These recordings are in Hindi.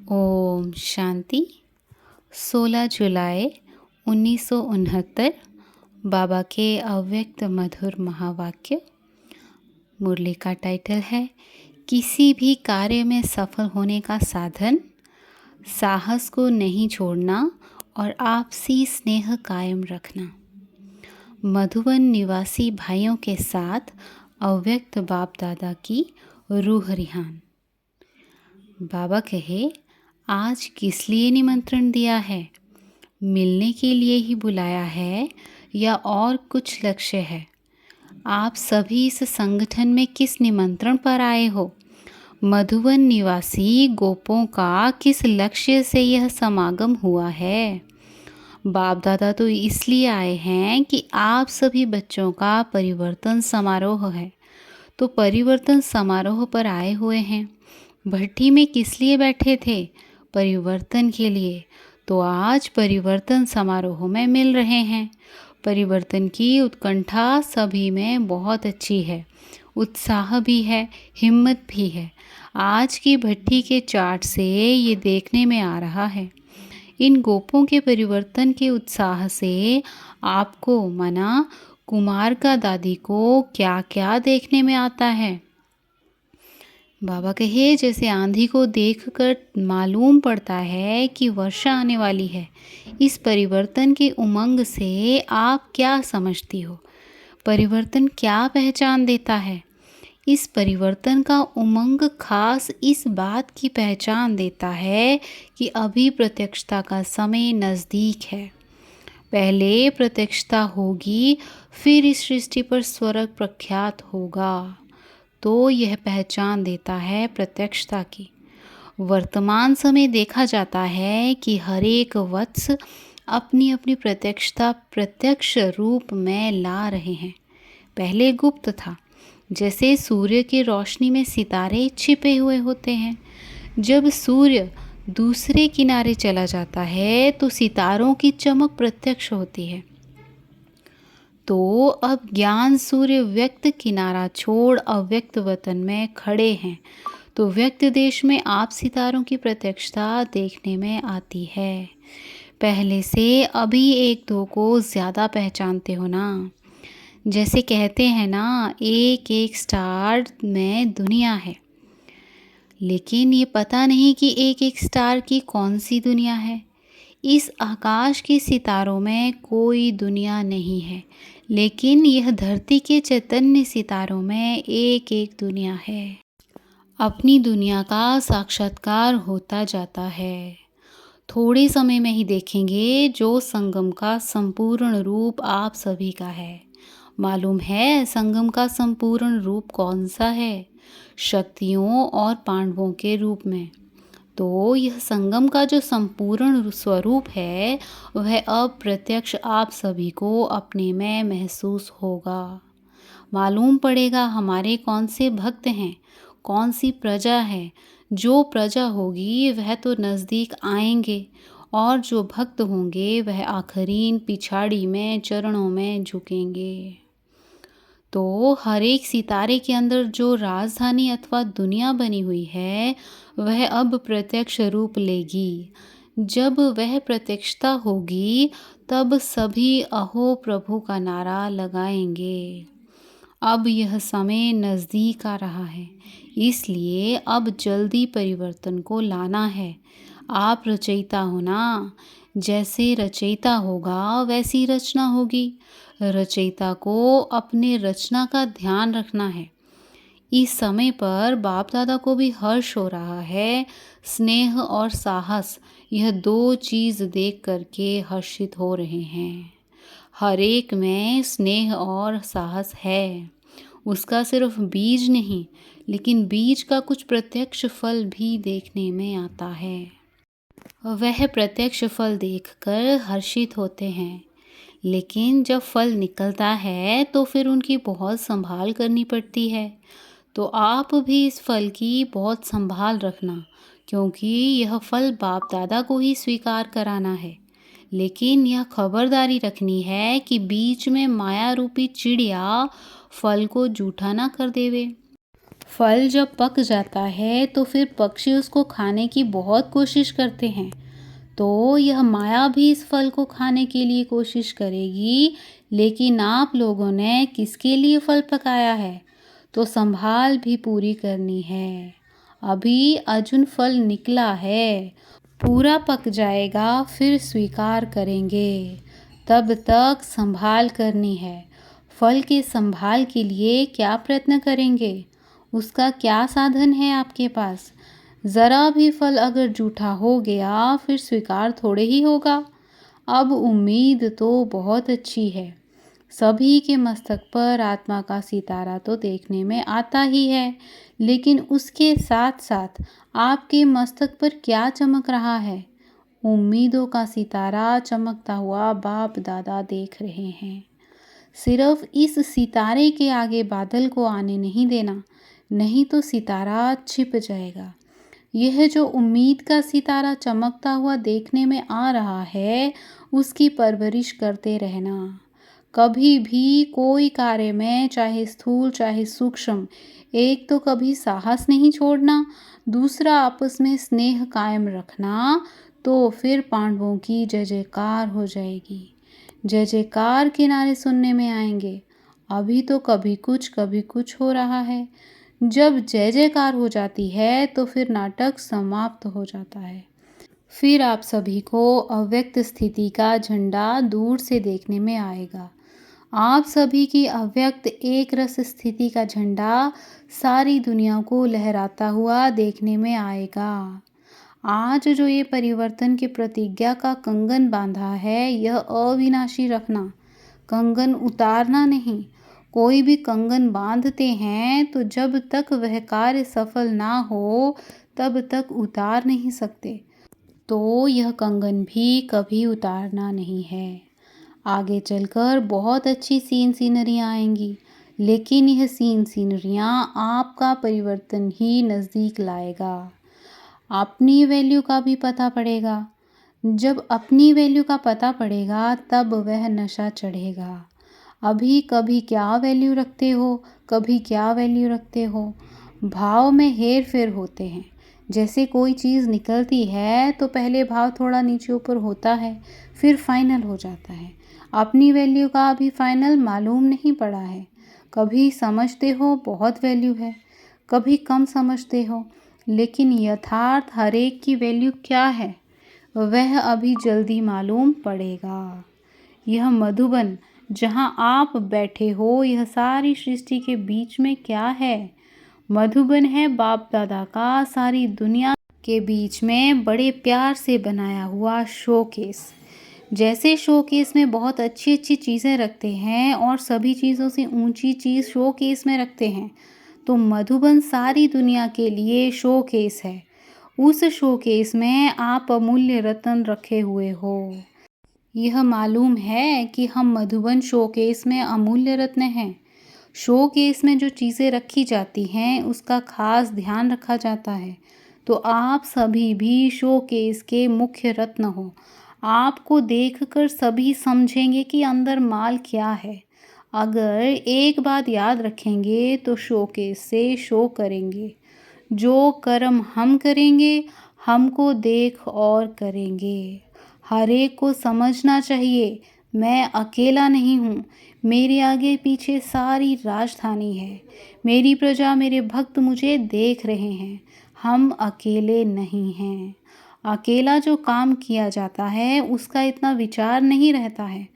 ओम शांति। 16 जुलाई 1969 बाबा के अव्यक्त मधुर महावाक्य। मुरली का टाइटल है किसी भी कार्य में सफल होने का साधन साहस को नहीं छोड़ना और आपसी स्नेह कायम रखना। मधुबन निवासी भाइयों के साथ अव्यक्त बाप दादा की रूह रिहान। बाबा कहे, आज किस लिए निमंत्रण दिया है? मिलने के लिए ही बुलाया है या और कुछ लक्ष्य है? आप सभी इस संगठन में किस निमंत्रण पर आए हो? मधुबन निवासी गोपों का किस लक्ष्य से यह समागम हुआ है? बाप दादा तो इसलिए आए हैं कि आप सभी बच्चों का परिवर्तन समारोह है, तो परिवर्तन समारोह पर आए हुए हैं। भट्टी में किस लिए बैठे थे? परिवर्तन के लिए। तो आज परिवर्तन समारोह में मिल रहे हैं। परिवर्तन की उत्कंठा सभी में बहुत अच्छी है, उत्साह भी है, हिम्मत भी है। आज की भट्टी के चार्ट से ये देखने में आ रहा है। इन गोपों के परिवर्तन के उत्साह से आपको माना कुमार का दादी को क्या क्या देखने में आता है। बाबा कहे, जैसे आंधी को देखकर मालूम पड़ता है कि वर्षा आने वाली है, इस परिवर्तन के उमंग से आप क्या समझती हो? परिवर्तन क्या पहचान देता है? इस परिवर्तन का उमंग खास इस बात की पहचान देता है कि अभी प्रत्यक्षता का समय नज़दीक है। पहले प्रत्यक्षता होगी, फिर इस सृष्टि पर स्वर्ग प्रख्यात होगा। तो यह पहचान देता है प्रत्यक्षता की। वर्तमान समय देखा जाता है कि हर एक वत्स अपनी अपनी प्रत्यक्षता प्रत्यक्ष रूप में ला रहे हैं। पहले गुप्त था, जैसे सूर्य की रोशनी में सितारे छिपे हुए होते हैं। जब सूर्य दूसरे किनारे चला जाता है तो सितारों की चमक प्रत्यक्ष होती है। तो अब ज्ञान सूर्य व्यक्त किनारा छोड़ अव्यक्त वतन में खड़े हैं, तो व्यक्त देश में आप सितारों की प्रत्यक्षता देखने में आती है। पहले से अभी एक दो को ज़्यादा पहचानते हो ना। जैसे कहते हैं ना, एक एक स्टार में दुनिया है, लेकिन ये पता नहीं कि एक एक स्टार की कौन सी दुनिया है। इस आकाश के सितारों में कोई दुनिया नहीं है, लेकिन यह धरती के चैतन्य सितारों में एक एक दुनिया है। अपनी दुनिया का साक्षात्कार होता जाता है। थोड़े समय में ही देखेंगे जो संगम का संपूर्ण रूप आप सभी का है। मालूम है संगम का संपूर्ण रूप कौन सा है? शक्तियों और पांडवों के रूप में। तो यह संगम का जो संपूर्ण स्वरूप है वह अब प्रत्यक्ष आप सभी को अपने में महसूस होगा। मालूम पड़ेगा हमारे कौन से भक्त हैं, कौन सी प्रजा है। जो प्रजा होगी वह तो नज़दीक आएंगे, और जो भक्त होंगे वह आखरीन पिछाड़ी में चरणों में झुकेंगे। तो हर एक सितारे के अंदर जो राजधानी अथवा दुनिया बनी हुई है वह अब प्रत्यक्ष रूप लेगी। जब वह प्रत्यक्षता होगी तब सभी अहो प्रभु का नारा लगाएंगे। अब यह समय नज़दीक आ रहा है, इसलिए अब जल्दी परिवर्तन को लाना है। आप रचयिता हो ना। जैसे रचयिता होगा वैसी रचना होगी। रचयिता को अपने रचना का ध्यान रखना है। इस समय पर बाप दादा को भी हर्ष हो रहा है। स्नेह और साहस, यह दो चीज़ देख करके हर्षित हो रहे हैं। हर एक में स्नेह और साहस है। उसका सिर्फ बीज नहीं, लेकिन बीज का कुछ प्रत्यक्ष फल भी देखने में आता है। वह प्रत्यक्ष फल देखकर हर्षित होते हैं, लेकिन जब फल निकलता है तो फिर उनकी बहुत संभाल करनी पड़ती है। तो आप भी इस फल की बहुत संभाल रखना, क्योंकि यह फल बाप दादा को ही स्वीकार कराना है। लेकिन यह खबरदारी रखनी है कि बीच में माया रूपी चिड़िया फल को जूठा ना कर देवे। फल जब पक जाता है तो फिर पक्षी उसको खाने की बहुत कोशिश करते हैं। तो यह माया भी इस फल को खाने के लिए कोशिश करेगी, लेकिन आप लोगों ने किसके लिए फल पकाया है, तो संभाल भी पूरी करनी है। अभी अर्जुन फल निकला है, पूरा पक जाएगा फिर स्वीकार करेंगे। तब तक संभाल करनी है। फल के संभाल के लिए क्या प्रयत्न करेंगे, उसका क्या साधन है आपके पास। ज़रा भी फल अगर जूठा हो गया फिर स्वीकार थोड़े ही होगा। अब उम्मीद तो बहुत अच्छी है। सभी के मस्तक पर आत्मा का सितारा तो देखने में आता ही है, लेकिन उसके साथ साथ आपके मस्तक पर क्या चमक रहा है। उम्मीदों का सितारा चमकता हुआ बाप दादा देख रहे हैं। सिर्फ इस सितारे के आगे बादल को आने नहीं देना, नहीं तो सितारा छिप जाएगा। यह जो उम्मीद का सितारा चमकता हुआ देखने में आ रहा है, उसकी परवरिश करते रहना। कभी भी कोई कार्य में, चाहे स्थूल चाहे सूक्ष्म, एक तो कभी साहस नहीं छोड़ना, दूसरा आपस में स्नेह कायम रखना, तो फिर पांडवों की जय जयकार हो जाएगी। जय जयकार के नारे सुनने में आएंगे। अभी तो कभी कुछ हो रहा है। जब जय जयकार हो जाती है तो फिर नाटक समाप्त हो जाता है। फिर आप सभी को अव्यक्त स्थिति का झंडा दूर से देखने में आएगा। आप सभी की अव्यक्त एक रस स्थिति का झंडा सारी दुनिया को लहराता हुआ देखने में आएगा। आज जो ये परिवर्तन की प्रतिज्ञा का कंगन बांधा है, यह अविनाशी रखना, कंगन उतारना नहीं। कोई भी कंगन बांधते हैं तो जब तक वह कार्य सफल ना हो तब तक उतार नहीं सकते, तो यह कंगन भी कभी उतारना नहीं है। आगे चलकर बहुत अच्छी सीनरियाँ आएंगी, लेकिन यह सीनरियाँ आपका परिवर्तन ही नज़दीक लाएगा। अपनी वैल्यू का भी पता पड़ेगा। जब अपनी वैल्यू का पता पड़ेगा तब वह नशा चढ़ेगा। अभी कभी क्या वैल्यू रखते हो, कभी क्या वैल्यू रखते हो। भाव में हेर फेर होते हैं। जैसे कोई चीज़ निकलती है तो पहले भाव थोड़ा नीचे ऊपर होता है, फिर फाइनल हो जाता है। अपनी वैल्यू का अभी फाइनल मालूम नहीं पड़ा है। कभी समझते हो बहुत वैल्यू है, कभी कम समझते हो, लेकिन यथार्थ हर एक की वैल्यू क्या है वह अभी जल्दी मालूम पड़ेगा। यह मधुबन जहाँ आप बैठे हो, यह सारी सृष्टि के बीच में क्या है। मधुबन है बाप दादा का सारी दुनिया के बीच में बड़े प्यार से बनाया हुआ शोकेस। जैसे शोकेस में बहुत अच्छी अच्छी चीज़ें रखते हैं और सभी चीज़ों से ऊंची चीज़ शोकेस में रखते हैं, तो मधुबन सारी दुनिया के लिए शोकेस है। उस शोकेस में आप अमूल्य रत्न रखे हुए हो। यह मालूम है कि हम मधुबन शोकेस में अमूल्य रत्न हैं। शोकेस में जो चीज़ें रखी जाती हैं उसका खास ध्यान रखा जाता है। तो आप सभी भी शोकेस के मुख्य रत्न हो। आपको देखकर सभी समझेंगे कि अंदर माल क्या है। अगर एक बात याद रखेंगे तो शोकेस से शो करेंगे। जो कर्म हम करेंगे, हमको देख और करेंगे। हर एक को समझना चाहिए, मैं अकेला नहीं हूँ। मेरे आगे पीछे सारी राजधानी है। मेरी प्रजा, मेरे भक्त मुझे देख रहे हैं। हम अकेले नहीं हैं। अकेला जो काम किया जाता है उसका इतना विचार नहीं रहता है।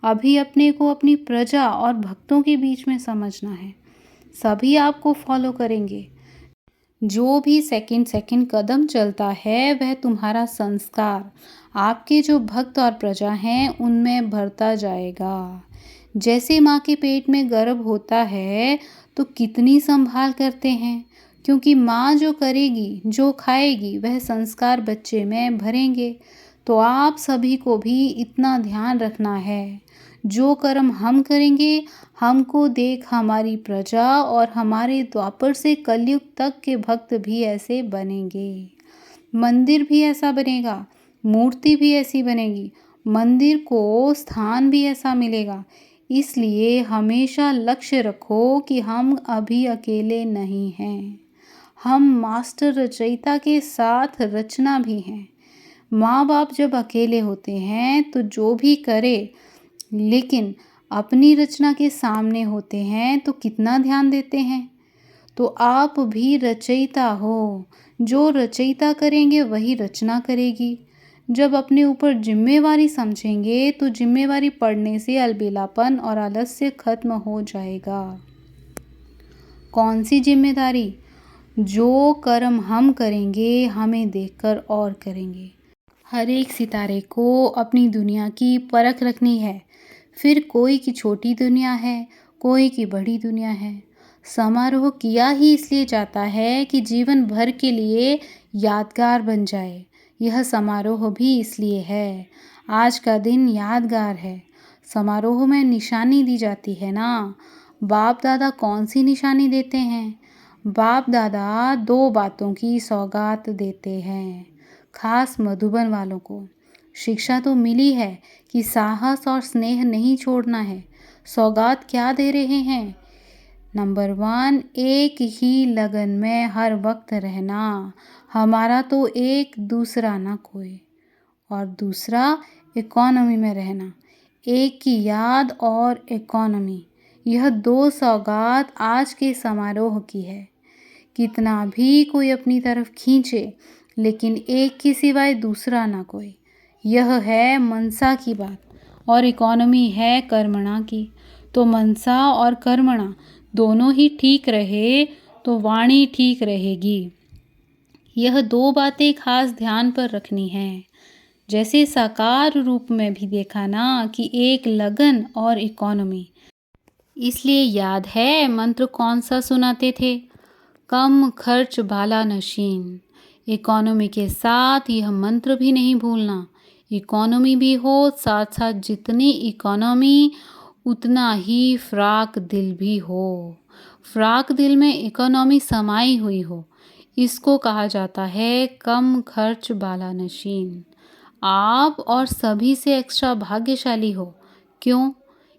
अभी अपने को अपनी प्रजा और भक्तों के बीच में समझना है। सभी आपको फॉलो करेंगे। जो भी सेकंड सेकंड कदम चलता है वह तुम्हारा संस्कार आपके जो भक्त और प्रजा हैं उनमें भरता जाएगा। जैसे माँ के पेट में गर्भ होता है तो कितनी संभाल करते हैं, क्योंकि माँ जो करेगी, जो खाएगी, वह संस्कार बच्चे में भरेंगे। तो आप सभी को भी इतना ध्यान रखना है। जो कर्म हम करेंगे, हमको देख हमारी प्रजा और हमारे द्वापर से कलयुग तक के भक्त भी ऐसे बनेंगे। मंदिर भी ऐसा बनेगा, मूर्ति भी ऐसी बनेगी, मंदिर को स्थान भी ऐसा मिलेगा। इसलिए हमेशा लक्ष्य रखो कि हम अभी अकेले नहीं हैं। हम मास्टर रचयिता के साथ रचना भी हैं। माँ बाप जब अकेले होते हैं तो जो भी करे, लेकिन अपनी रचना के सामने होते हैं तो कितना ध्यान देते हैं। तो आप भी रचयिता हो। जो रचयिता करेंगे वही रचना करेगी। जब अपने ऊपर जिम्मेवारी समझेंगे तो जिम्मेवारी पड़ने से अलबेलापन और आलस्य खत्म हो जाएगा। कौन सी जिम्मेदारी? जो कर्म हम करेंगे हमें देखकर और करेंगे। हर एक सितारे को अपनी दुनिया की परख रखनी है। फिर कोई की छोटी दुनिया है, कोई की बड़ी दुनिया है। समारोह किया ही इसलिए जाता है कि जीवन भर के लिए यादगार बन जाए। यह समारोह भी इसलिए है। आज का दिन यादगार है। समारोह में निशानी दी जाती है ना। बाप दादा कौन सी निशानी देते हैं? बाप दादा 2 बातों की सौगात देते हैं, खास मधुबन वालों को। शिक्षा तो मिली है कि साहस और स्नेह नहीं छोड़ना है। सौगात क्या दे रहे हैं? नंबर 1, एक ही लगन में हर वक्त रहना। हमारा तो एक, दूसरा ना कोई। और दूसरा, इकोनॉमी में रहना। एक की याद और इकोनॉमी, यह 2 सौगात आज के समारोह की है। कितना भी कोई अपनी तरफ खींचे, लेकिन एक के सिवाय दूसरा ना कोई। यह है मनसा की बात और इकोनॉमी है कर्मणा की। तो मनसा और कर्मणा दोनों ही ठीक रहे तो वाणी ठीक रहेगी। यह 2 बातें खास ध्यान पर रखनी है। जैसे साकार रूप में भी देखा ना कि एक लगन और इकोनॉमी। इसलिए याद है मंत्र कौन सा सुनाते थे? कम खर्च भाला नशीन। इकोनॉमी के साथ यह मंत्र भी नहीं भूलना। इकोनॉमी भी हो, साथ साथ जितनी इकोनॉमी उतना ही फ्राक दिल भी हो। फ्राक दिल में इकोनॉमी समाई हुई हो, इसको कहा जाता है कम खर्च बाला नशीन। आप और सभी से एक्स्ट्रा भाग्यशाली हो। क्यों?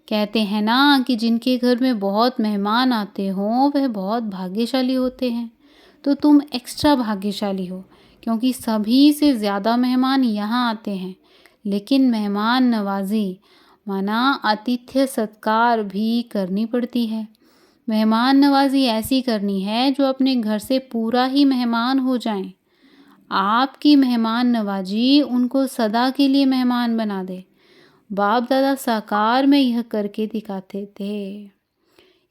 कहते हैं ना कि जिनके घर में बहुत मेहमान आते हों वह बहुत भाग्यशाली होते हैं। तो तुम एक्स्ट्रा भाग्यशाली हो क्योंकि सभी से ज़्यादा मेहमान यहाँ आते हैं। लेकिन मेहमान नवाजी माना आतिथ्य सत्कार भी करनी पड़ती है। मेहमान नवाजी ऐसी करनी है जो अपने घर से पूरा ही मेहमान हो जाएं। आपकी मेहमान नवाजी उनको सदा के लिए मेहमान बना दे। बाप दादा साकार में यह करके दिखाते थे।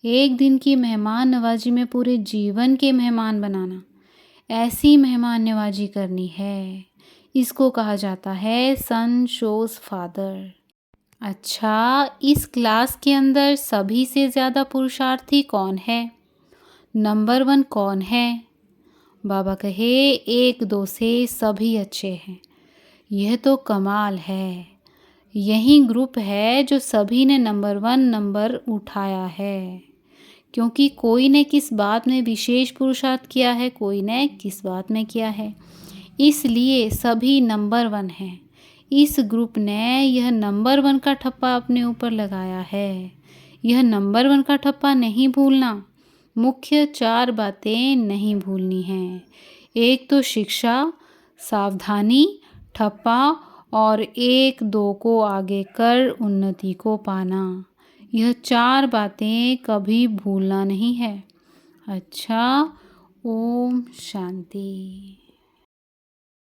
एक दिन की मेहमान नवाजी में पूरे जीवन के मेहमान बनाना, ऐसी मेहमान नवाजी करनी है। इसको कहा जाता है सन शोज फादर। अच्छा, इस क्लास के अंदर सभी से ज़्यादा पुरुषार्थी कौन है? नंबर 1 कौन है? बाबा कहे 1-2 से सभी अच्छे हैं। यह तो कमाल है। यही ग्रुप है जो सभी ने नंबर 1 नंबर उठाया है। क्योंकि कोई ने किस बात में विशेष पुरुषार्थ किया है, कोई ने किस बात में किया है, इसलिए सभी नंबर 1 हैं। इस ग्रुप ने यह नंबर 1 का ठप्पा अपने ऊपर लगाया है। यह नंबर 1 का ठप्पा नहीं भूलना। मुख्य 4 बातें नहीं भूलनी हैं। एक तो शिक्षा, सावधानी, ठप्पा और 1-2 को आगे कर उन्नति को पाना। यह 4 बातें कभी भूलना नहीं है। अच्छा, ओम शांति।